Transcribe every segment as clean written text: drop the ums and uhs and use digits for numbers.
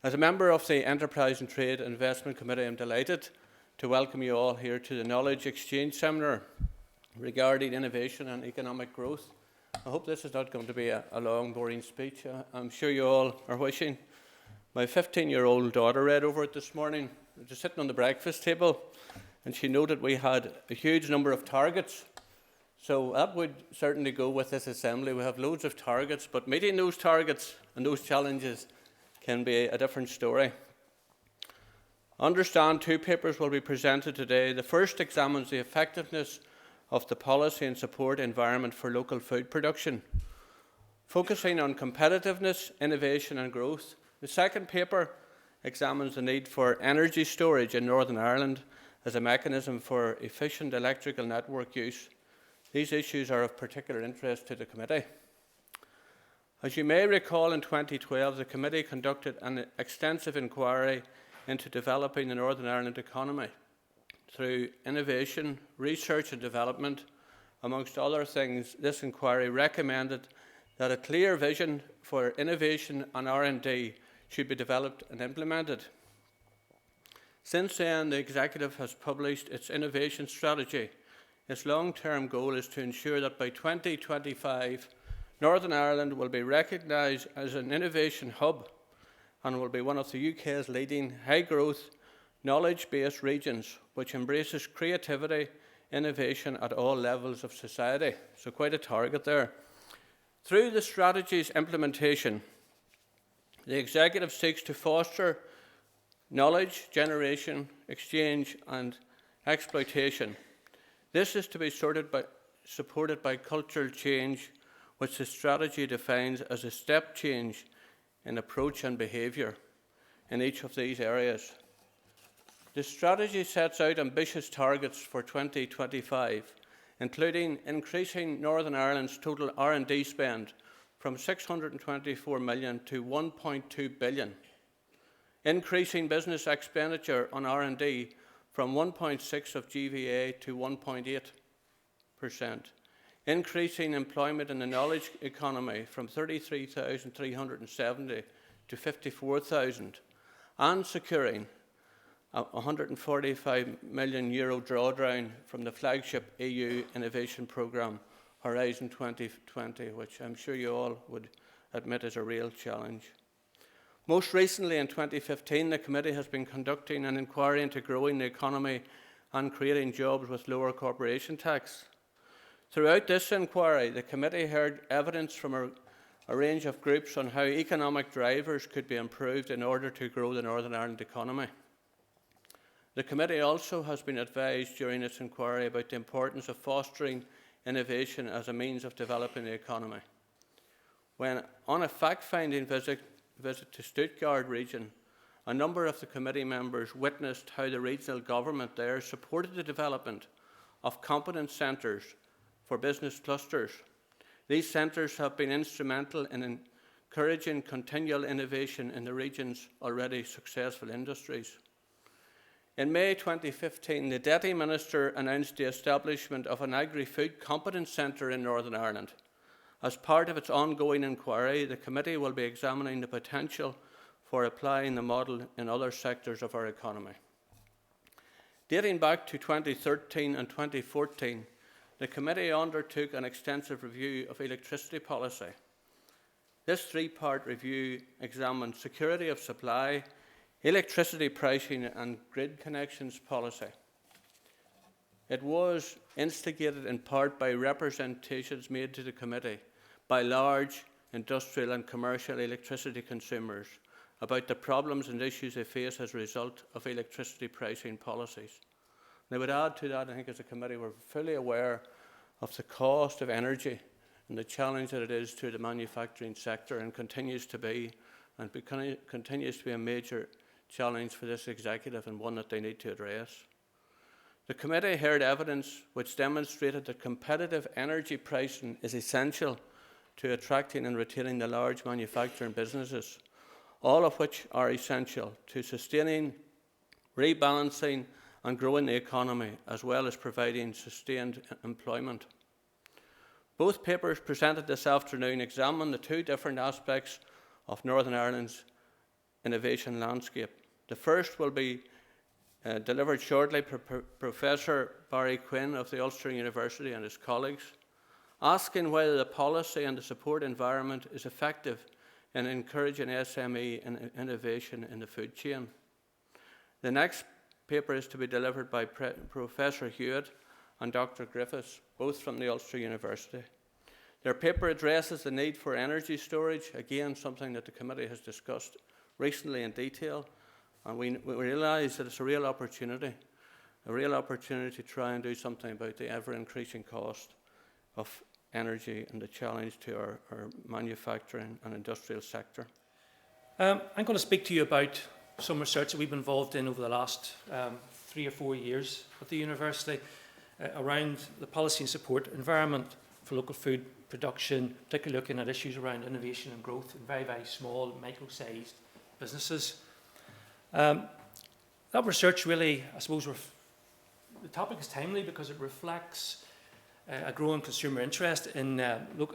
As a member of the Enterprise and Trade and Investment Committee, I am delighted to welcome you all here to the Knowledge Exchange Seminar regarding innovation and economic growth. I hope this is not going to be a long, boring speech. I'm sure you all are wishing. My 15-year-old daughter read over it this morning, just sitting on the breakfast table, and she noted we had a huge number of targets. So that would certainly go with this assembly. We have loads of targets, but meeting those targets and those challenges can be a different story. Understand two papers will be presented today. The first examines the effectiveness of the policy and support environment for local food production, focusing on competitiveness, innovation and growth. The second paper examines the need for energy storage in Northern Ireland as a mechanism for efficient electrical network use. These issues are of particular interest to the committee. As you may recall, in 2012, the committee conducted an extensive inquiry into developing the Northern Ireland economy through innovation, research and development. Amongst other things, this inquiry recommended that a clear vision for innovation and R&D should be developed and implemented. Since then, the Executive has published its innovation strategy. Its long-term goal is to ensure that by 2025, Northern Ireland will be recognised as an innovation hub and will be one of the UK's leading high-growth, knowledge-based regions which embraces creativity, innovation at all levels of society. So quite a target there. Through the strategy's implementation, the Executive seeks to foster knowledge, generation, exchange and exploitation. This is to be supported by cultural change, which the strategy defines as a step change in approach and behaviour in each of these areas. The strategy sets out ambitious targets for 2025, including increasing Northern Ireland's total R&D spend from 624 million to 1.2 billion, increasing business expenditure on R&D from 1.6% of GVA to 1.8%, increasing employment in the knowledge economy from 33,370 to 54,000, and securing a €145 million drawdown from the flagship EU innovation programme Horizon 2020, which I'm sure you all would admit is a real challenge. Most recently, in 2015, the committee has been conducting an inquiry into growing the economy and creating jobs with lower corporation tax. Throughout this inquiry, the committee heard evidence from a range of groups on how economic drivers could be improved in order to grow the Northern Ireland economy. The committee also has been advised during its inquiry about the importance of fostering innovation as a means of developing the economy. When on a fact-finding visit to Stuttgart region, a number of the committee members witnessed how the regional government there supported the development of competence centres for business clusters. These centres have been instrumental in encouraging continual innovation in the region's already successful industries. In May 2015, the Deputy Minister announced the establishment of an Agri-Food Competence Centre in Northern Ireland. As part of its ongoing inquiry, the committee will be examining the potential for applying the model in other sectors of our economy. Dating back to 2013 and 2014, the committee undertook an extensive review of electricity policy. This three-part review examined security of supply, electricity pricing and grid connections policy. It was instigated in part by representations made to the committee by large industrial and commercial electricity consumers about the problems and issues they face as a result of electricity pricing policies. And I would add to that, I think as a committee we're fully aware of the cost of energy and the challenge that it is to the manufacturing sector and continues to be a major challenge for this executive and one that they need to address. The committee heard evidence which demonstrated that competitive energy pricing is essential to attracting and retaining the large manufacturing businesses, all of which are essential to sustaining, rebalancing and growing the economy, as well as providing sustained employment. Both papers presented this afternoon examine the two different aspects of Northern Ireland's innovation landscape. The first will be delivered shortly by Professor Barry Quinn of the Ulster University and his colleagues, asking whether the policy and the support environment is effective in encouraging SME and innovation in the food chain. The next paper is to be delivered by Professor Hewitt and Dr. Griffiths, both from the Ulster University. Their paper addresses the need for energy storage, again something that the committee has discussed recently in detail, and we realise that it's a real opportunity to try and do something about the ever-increasing cost of energy and the challenge to our manufacturing and industrial sector. I'm going to speak to you about some research that we've been involved in over the last 3 or 4 years at the university around the policy and support environment for local food production, particularly looking at issues around innovation and growth in very, very small, micro-sized businesses. That research really, I suppose, the topic is timely because it reflects a growing consumer interest in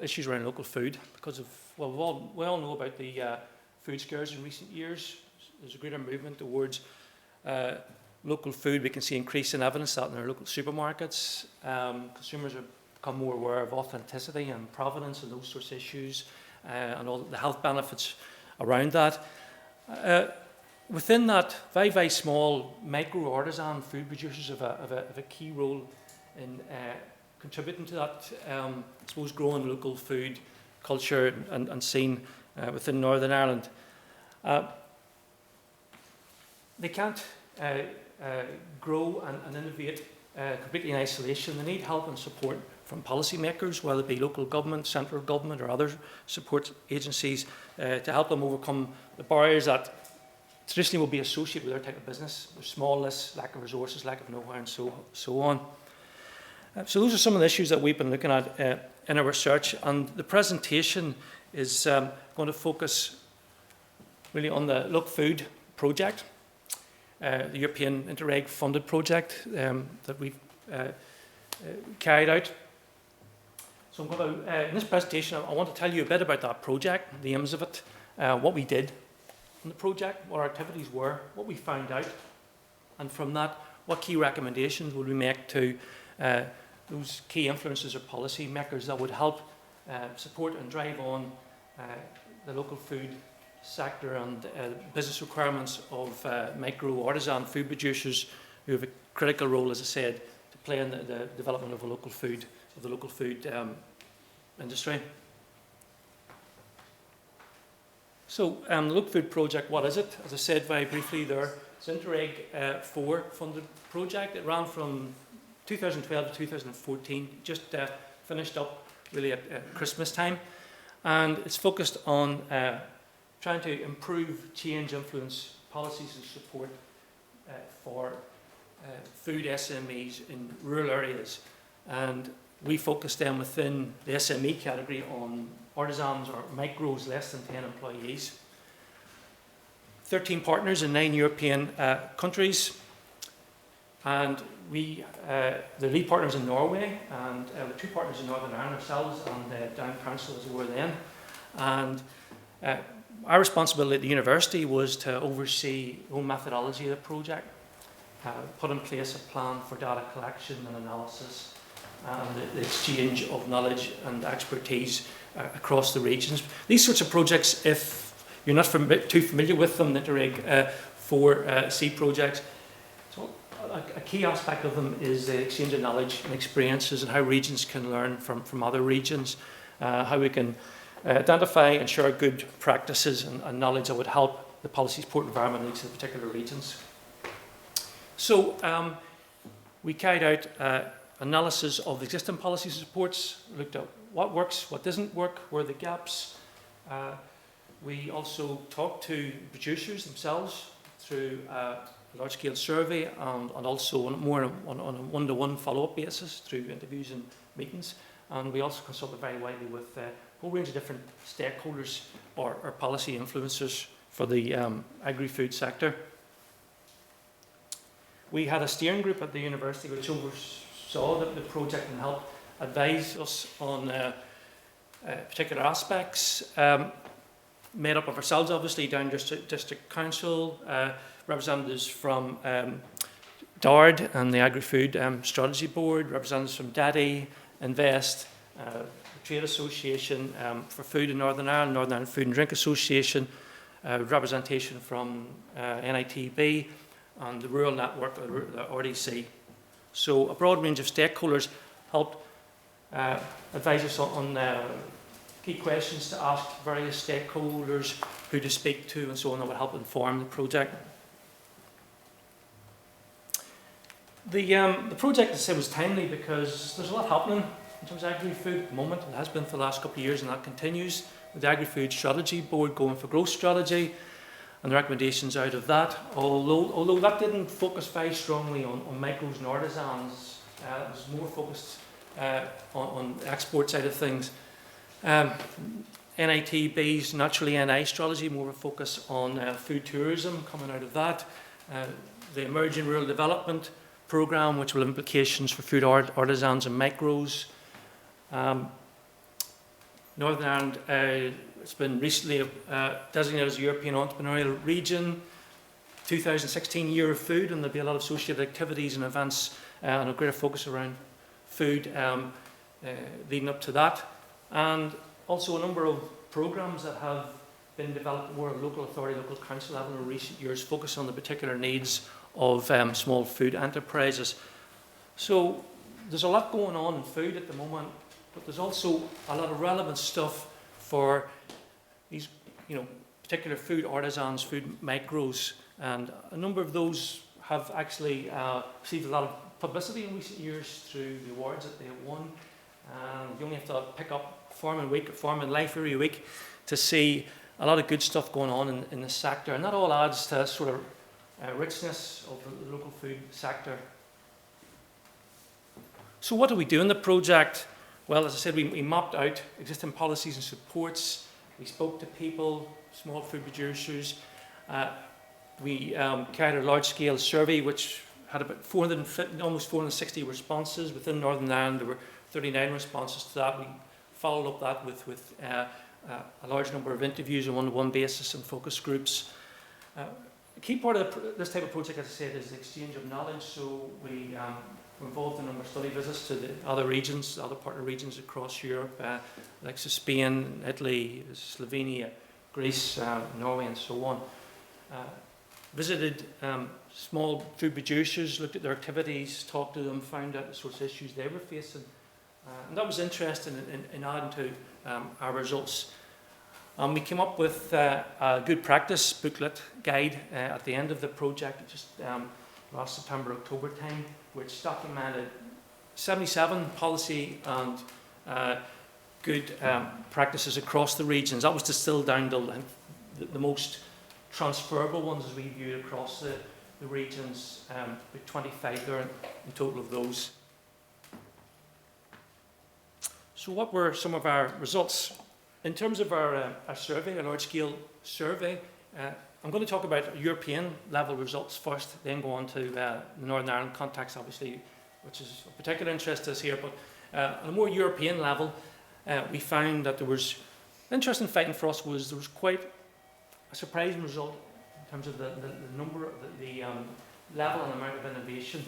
issues around local food because of, well, we all know about the food scares in recent years. There's a greater movement towards local food. We can see increasing evidence that in our local supermarkets. Consumers have become more aware of authenticity and provenance and those sorts of issues and all the health benefits around that. Within that, very, very small micro-artisan food producers have a key role in contributing to that, I suppose, growing local food culture and scene within Northern Ireland. They can't grow and innovate completely in isolation. They need help and support from policymakers, whether it be local government, central government, or other support agencies, to help them overcome the barriers that traditionally will be associated with their type of business. There's smallness, lack of resources, lack of know-how, and so on. So those are some of the issues that we've been looking at in our research, and the presentation is going to focus really on the Look Food project, the European INTERREG funded project that we've carried out. So I'm going to, in this presentation, I want to tell you a bit about that project, the aims of it, what we did on the project, what our activities were, what we found out, and from that, what key recommendations would we make to those key influencers or policy makers that would help support and drive on the local food sector and business requirements of micro-artisan food producers who have a critical role, as I said, to play in the development of the local food industry. So the Look Food project, what is it? As I said very briefly there, it's an INTERREG 4 funded project. It ran from 2012 to 2014, just finished up really at Christmas time, and it's focused on trying to improve, change, influence policies and support for food SMEs in rural areas. And we focused then within the SME category on artisans or micros less than 10 employees. 13 partners in 9 European countries. And we, the lead partners in Norway, and the 2 partners in Northern Ireland, ourselves and Dunn Council as we were then. And our responsibility at the university was to oversee the whole methodology of the project, put in place a plan for data collection and analysis, and the exchange of knowledge and expertise across the regions. These sorts of projects, if you're not too familiar with them, the INTERREG 4C projects, so a key aspect of them is the exchange of knowledge and experiences and how regions can learn from other regions, how we can identify and share good practices and knowledge that would help the policy support environment in each of the particular regions. So we carried out analysis of existing policy supports, looked at what works, what doesn't work, where are the gaps. We also talked to producers themselves through a large-scale survey and also more on a one-to-one follow-up basis through interviews and meetings. And we also consulted very widely with a whole range of different stakeholders or policy influencers for the agri-food sector. We had a steering group at the university which oversaw the project and helped advise us on particular aspects. made up of ourselves, obviously, Down District Council, representatives from DARD and the Agri-Food Strategy Board, representatives from DADI, Invest, the Trade Association for Food in Northern Ireland, Northern Ireland Food and Drink Association, representation from NITB, and the Rural Network, the RDC. So a broad range of stakeholders helped advise us on key questions to ask various stakeholders, who to speak to, and so on, that would help inform the project. The project, as I said, was timely because there's a lot happening in terms of agri-food at the moment. It has been for the last couple of years, and that continues, with the Agri-Food Strategy Board going for growth strategy and the recommendations out of that. Although that didn't focus very strongly on micros and artisans, it was more focused on the export side of things. NITB's Naturally NI strategy, more of a focus on food tourism coming out of that. The Emerging Rural Development Programme, which will have implications for food artisans and micros. Northern Ireland, it's been recently designated as a European Entrepreneurial Region. 2016 Year of Food, and there'll be a lot of associated activities and events and a greater focus around food leading up to that. And also a number of programmes that have been developed more at local authority, local council level in recent years, focus on the particular needs of small food enterprises. So there's a lot going on in food at the moment, but there's also a lot of relevant stuff for these, particular food artisans, food micros, and a number of those have actually received a lot of publicity in recent years through the awards that they have won. You only have to pick up Farm and Life every week to see a lot of good stuff going on in the sector, and that all adds to sort of richness of the local food sector. So what do we do in the project? Well, as I said, we mapped out existing policies and supports. We spoke to people, small food producers. We carried a large-scale survey which had about almost 460 responses. Within Northern Ireland, there were 39 responses to that. We followed up that with a large number of interviews on one-to-one basis and focus groups. A key part of this type of project, as I said, is the exchange of knowledge. So we were involved in a number of study visits to the other regions, other partner regions across Europe, like Spain, Italy, Slovenia, Greece, Norway, and so on. Visited small food producers, looked at their activities, talked to them, found out the sorts of issues they were facing. And that was interesting in adding to our results. We came up with a good practice booklet guide at the end of the project, just last September, October time, which documented 77 policy and good practices across the regions. That was distilled down to the most transferable ones as we viewed across the regions, with 25 there in total of those. So what were some of our results? In terms of our survey, a large-scale survey, I'm going to talk about European level results first, then go on to the Northern Ireland context, obviously, which is of particular interest to us here. But on a more European level, we found that there was, interesting finding for us was there was quite a surprising result in terms of the number, the level and amount of innovation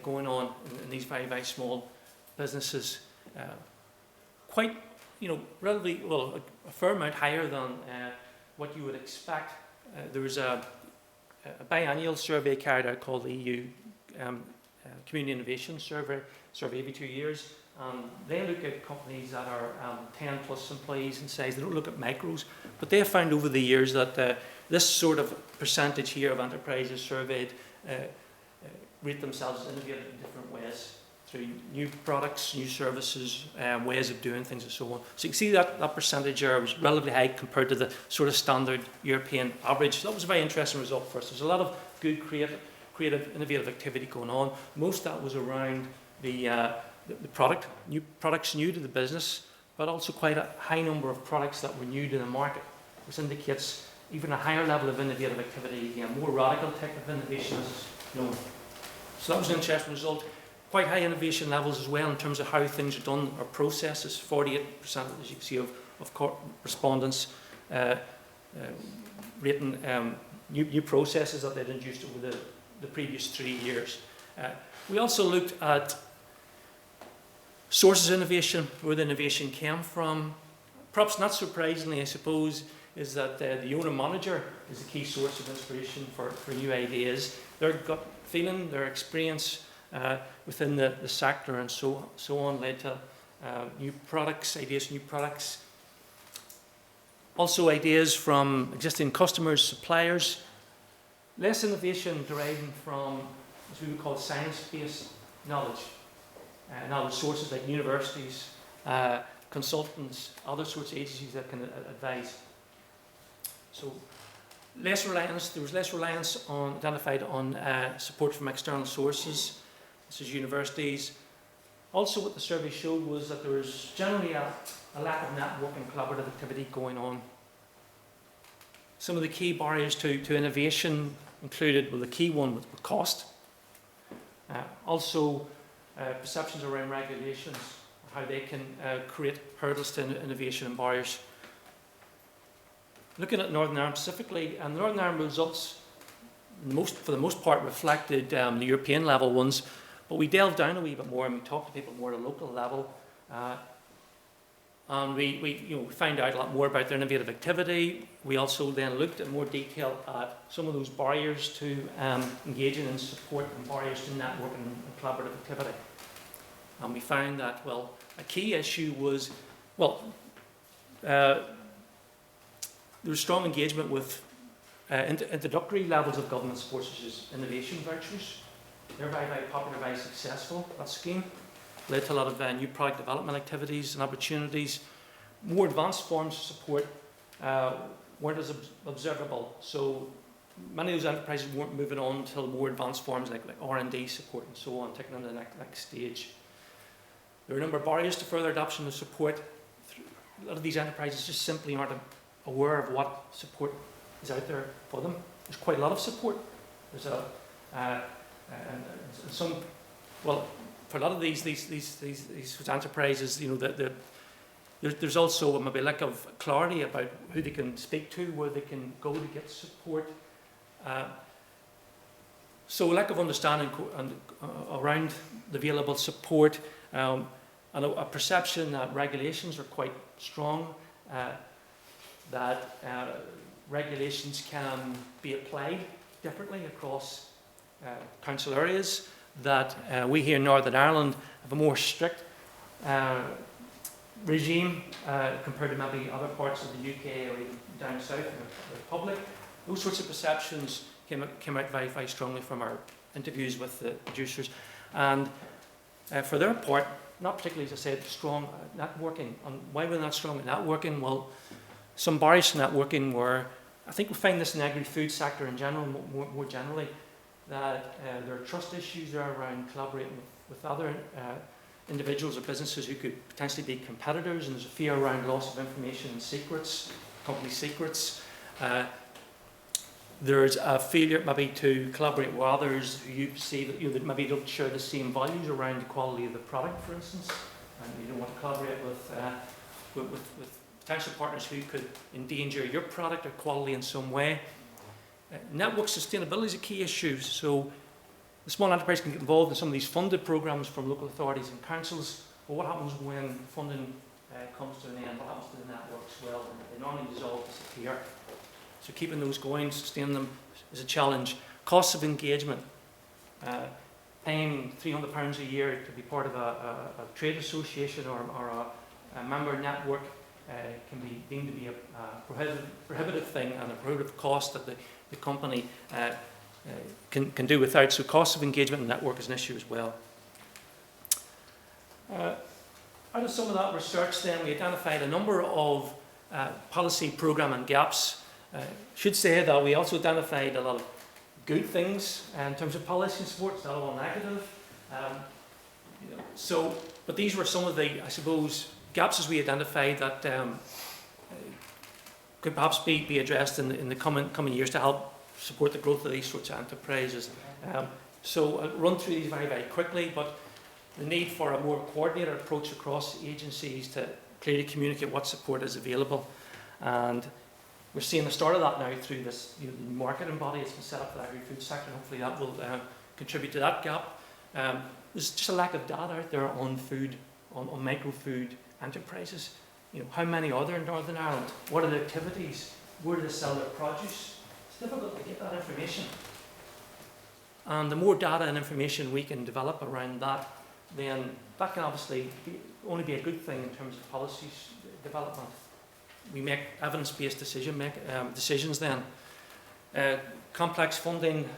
going on in these very, very small businesses. Quite, relatively, well, a fair amount higher than what you would expect. There was a biannual survey carried out called the EU Community Innovation Survey every 2 years. They look at companies that are 10 plus employees in size. They don't look at micros, but they have found over the years that this sort of percentage here of enterprises surveyed rate themselves as innovative in different ways through new products, new services, ways of doing things and so on. So you can see that percentage there was relatively high compared to the sort of standard European average. So that was a very interesting result for us. There's a lot of good creative, innovative activity going on. Most of that was around the product, new products new to the business, but also quite a high number of products that were new to the market, which indicates even a higher level of innovative activity, more radical type of innovation. So that was an interesting result. Quite high innovation levels as well in terms of how things are done or processes. 48%, as you can see, of respondents rating new processes that they'd introduced over the previous 3 years. We also looked at sources of innovation, where the innovation came from. Perhaps not surprisingly, I suppose, is that the owner-manager is the key source of inspiration for new ideas. Their gut feeling, their experience within the sector and so on led to new products, ideas for new products. Also ideas from existing customers, suppliers. Less innovation deriving from, as we would call, science-based knowledge. Knowledge sources like universities, consultants, other sorts of agencies that can advise. So there was less reliance identified on support from external sources, such as universities. Also what the survey showed was that there was generally a lack of network and collaborative activity going on. Some of the key barriers to innovation included, well, the key one was cost. Also perceptions around regulations, how they can create hurdles to innovation and barriers. Looking at Northern Ireland specifically, and the Northern Ireland results for the most part reflected the European level ones, but we delved down a wee bit more and we talked to people more at a local level, and we found out a lot more about their innovative activity. We also then looked in more detail at some of those barriers to engaging in support and barriers to network and collaborative activity. And we found that, well, a key issue was, well, there was strong engagement with introductory levels of government support, such as innovation vouchers. They're very, very popular, very successful, that scheme. Led to a lot of new product development activities and opportunities. More advanced forms of support weren't as observable. So many of those enterprises weren't moving on until more advanced forms like R&D support and so on, taking them to the next stage. There are a number of barriers to further adoption of support. A lot of these enterprises just simply aren't aware of what support is out there for them. There's quite a lot of support. There's some, well, for a lot of these enterprises, there's also maybe a lack of clarity about who they can speak to, where they can go to get support. So a lack of understanding around the available support, and a perception that regulations are quite strong, that regulations can be applied differently across council areas, that we here in Northern Ireland have a more strict regime compared to maybe other parts of the UK or even down south in the Republic. Those sorts of perceptions came out very, very strongly from our interviews with the producers. And for their part, not particularly, as I said, strong networking. And why were they not strong at networking? Well, some barriers to networking were, I think we find this in the agri-food sector in general, more generally, that there are trust issues there around collaborating with other individuals or businesses who could potentially be competitors, and there's a fear around loss of information and secrets, company secrets. There's a failure maybe to collaborate with others who you see that maybe don't share the same values around the quality of the product, for instance, and you don't want to collaborate with potential partners who could endanger your product or quality in some way. Network sustainability is a key issue. So the small enterprise can get involved in some of these funded programs from local authorities and councils. But what happens when funding comes to an end? What happens to the networks? Well, they normally dissolve, disappear. So keeping those going, sustaining them is a challenge. Costs of engagement. Paying £300 a year to be part of a trade association or a member network can be deemed to be a prohibitive thing and a prohibitive cost that the company can do without. So cost of engagement and network is an issue as well. Out of some of that research then, we identified a number of policy programme and gaps. Should say that we also identified a lot of good things in terms of policy support. It's not all negative. But these were some of the, I suppose, gaps as we identified that could perhaps be addressed in the coming years to help support the growth of these sorts of enterprises. So I'll run through these very, very quickly, but the need for a more coordinated approach across agencies to clearly communicate what support is available, and we're seeing the start of that now through this marketing body that's been set up for the agri-food sector. Hopefully that will contribute to that gap. There's just a lack of data out there on food, on micro-food enterprises. How many are there in Northern Ireland? What are the activities? Where do they sell their produce? It's difficult to get that information. And the more data and information we can develop around that, then that can obviously only be a good thing in terms of policies development. We make evidence-based decisions then. Complex funding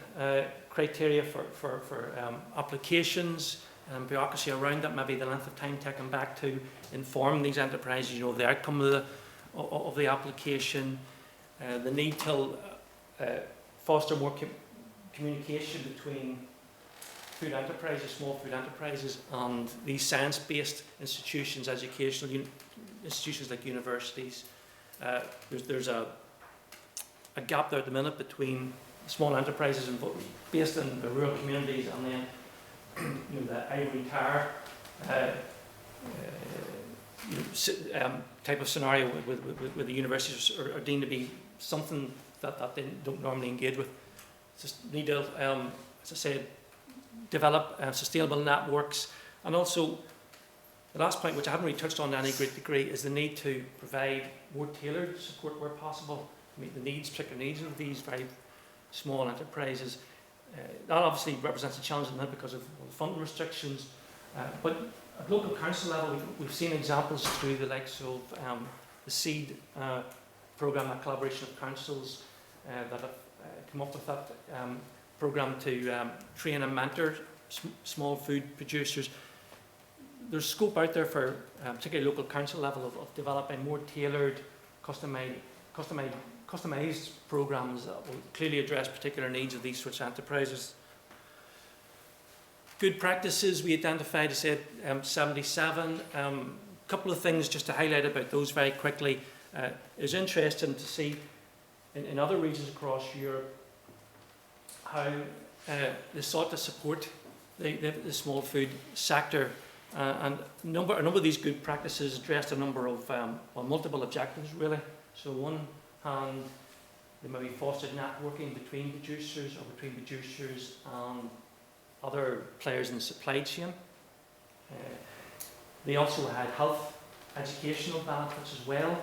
criteria for applications, bureaucracy around that, maybe the length of time taken back to inform these enterprises, of the outcome of the application, the need to foster more communication between food enterprises, small food enterprises, and these science-based institutions, educational institutions like universities. There's a gap there at the minute between small enterprises based in the rural communities and then the ivory tower type of scenario where the universities are deemed to be something that they don't normally engage with. Just need to, as I said, develop sustainable networks. And also, the last point, which I haven't really touched on to any great degree, is the need to provide more tailored support where possible to meet the particular needs of these very small enterprises. That obviously represents a challenge in that because of funding restrictions. But at local council level, we've seen examples through the likes of the SEED programme, that collaboration of councils that have come up with that programme to train and mentor small food producers. There's scope out there for, particularly local council level, of developing more tailored, customized programmes that will clearly address particular needs of these sorts of enterprises. Good practices, we identified, I said, 77. A couple of things just to highlight about those very quickly. It was interesting to see in other regions across Europe how they sought to support the small food sector. And a number of these good practices addressed a number of multiple objectives, really. So on one hand, they maybe fostered networking between producers or between producers and other players in the supply chain. They also had health educational benefits as well,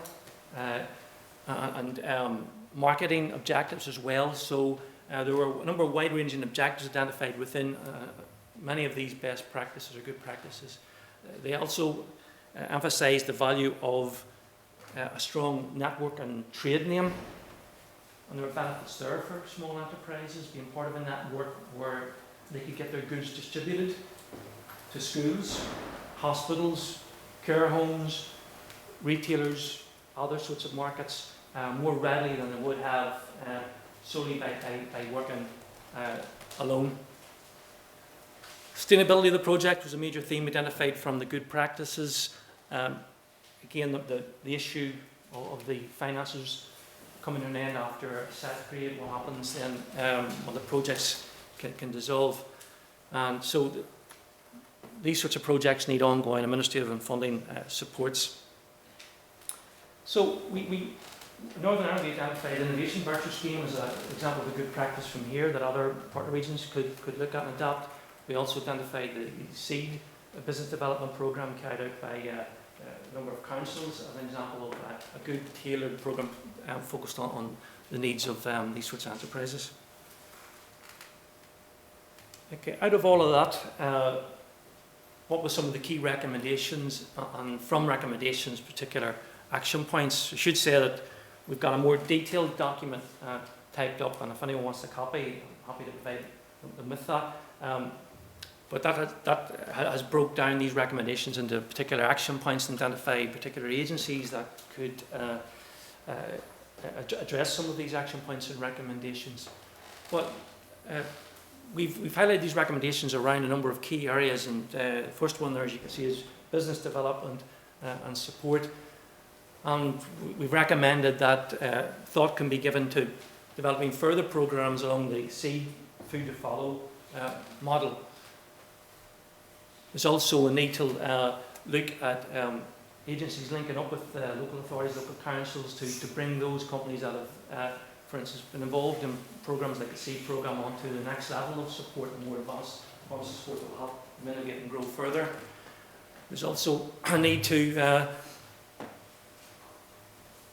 and marketing objectives as well. So there were a number of wide-ranging objectives identified within many of these best practices or good practices. They also emphasised the value of a strong network and trade name, and there were benefits there for small enterprises being part of a network where they could get their goods distributed to schools, hospitals, care homes, retailers, other sorts of markets more readily than they would have solely by working alone. Sustainability of the project was a major theme identified from the good practices. Again, the issue of the finances coming to an end after a set period, what happens then when the projects can dissolve. And so these sorts of projects need ongoing administrative and funding supports. So we Northern Ireland identified Innovation Voucher Scheme as an example of a good practice from here that other partner regions could look at and adapt. We also identified the SEED business development programme carried out by a number of councils as an example of a good tailored programme focused on the needs of these sorts of enterprises. Okay, out of all of that, what were some of the key recommendations, and from recommendations, particular action points? I should say that we've got a more detailed document typed up, and if anyone wants a copy, I'm happy to provide them with that. But that has broke down these recommendations into particular action points and identify particular agencies that could address some of these action points and recommendations. But we've highlighted these recommendations around a number of key areas, and the first one there, as you can see, is business development and support. And we've recommended that thought can be given to developing further programmes along the SEED food to follow model. There's also a need to look at agencies linking up with local authorities, local councils to bring those companies that have, for instance, been involved in programs like the SEED programme onto the next level of support and more advanced support that will help mitigate and grow further. There's also a need to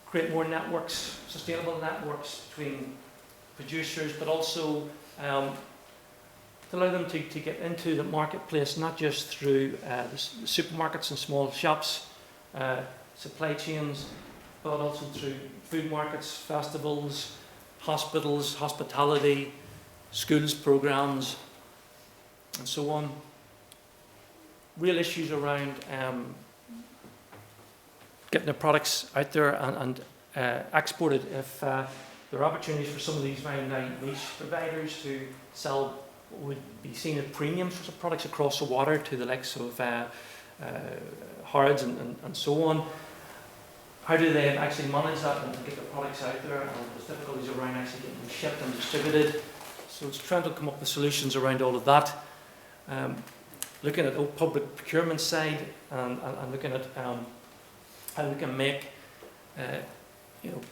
create more networks, sustainable networks between producers, but also to allow them to get into the marketplace, not just through the supermarkets and small shops, supply chains, but also through food markets, festivals, hospitals, hospitality, schools programs, and so on. Real issues around getting the products out there and exported. If there are opportunities for some of these very niche providers to sell what would be seen as premium sorts of products across the water to the likes of Harrods and so on. How do they actually manage that and get their products out there? And there's difficulties around actually getting them shipped and distributed. So it's trying to come up with solutions around all of that. Looking at the public procurement side and looking at how we can make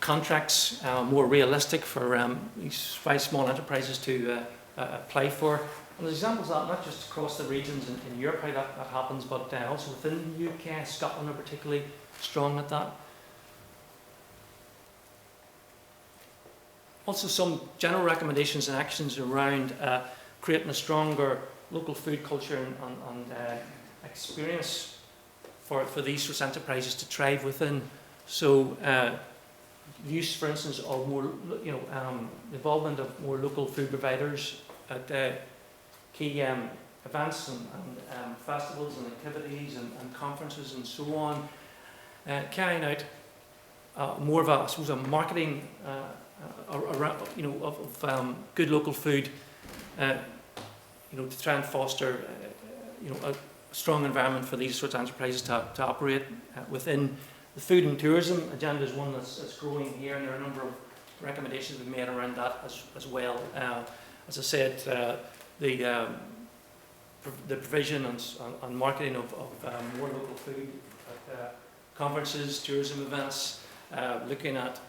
contracts more realistic for these very small enterprises to apply for. And there's examples of that not just across the regions in Europe how that happens, but also within the UK. Scotland are particularly strong at that. Also some general recommendations and actions around creating a stronger local food culture and experience for these sorts of enterprises to thrive within. So use, for instance, of more, involvement of more local food providers at key events and festivals and activities and conferences and so on. Carrying out more of a marketing around, of good local food, to try and foster, a strong environment for these sorts of enterprises to operate within. The food and tourism agenda is one that's growing here, and there are a number of recommendations we've made around that as well. As I said, the provision and marketing of more local food at conferences, tourism events, looking at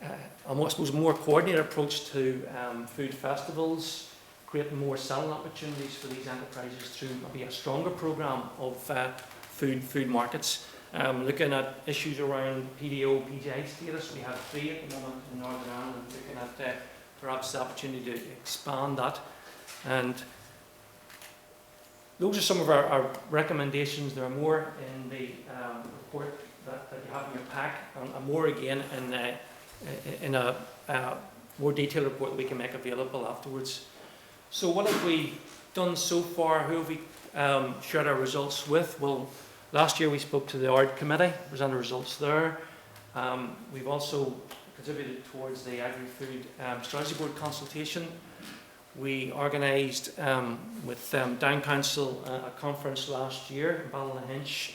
I suppose a more coordinated approach to food festivals, creating more selling opportunities for these enterprises through maybe a stronger programme of food markets. Looking at issues around PDO, PGI status. We have 3 at the moment in Northern Ireland, looking at perhaps the opportunity to expand that. And those are some of our recommendations. There are more in the report that you have in your pack, and more again in a more detailed report that we can make available afterwards. So what have we done so far? Who have we shared our results with? Well, last year we spoke to the ARD committee, presented results there. We've also contributed towards the Agri-Food Strategy Board consultation. We organised with Down Council a conference last year in Ballynahinch,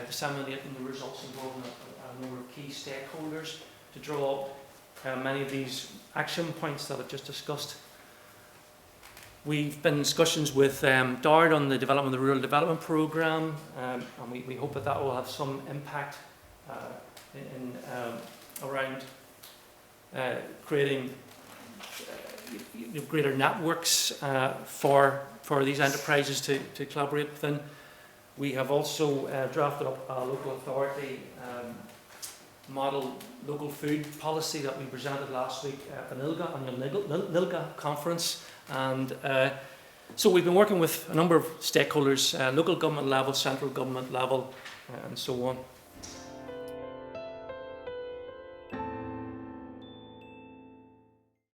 disseminating the results involving a number of key stakeholders to draw up many of these action points that I've just discussed. We've been in discussions with DARD on the development of the Rural Development Programme, and we hope that will have some impact around creating greater networks for these enterprises to collaborate within. We have also drafted up a local authority model local food policy that we presented last week at the NILGA conference. And so we've been working with a number of stakeholders, local government level, central government level, and so on.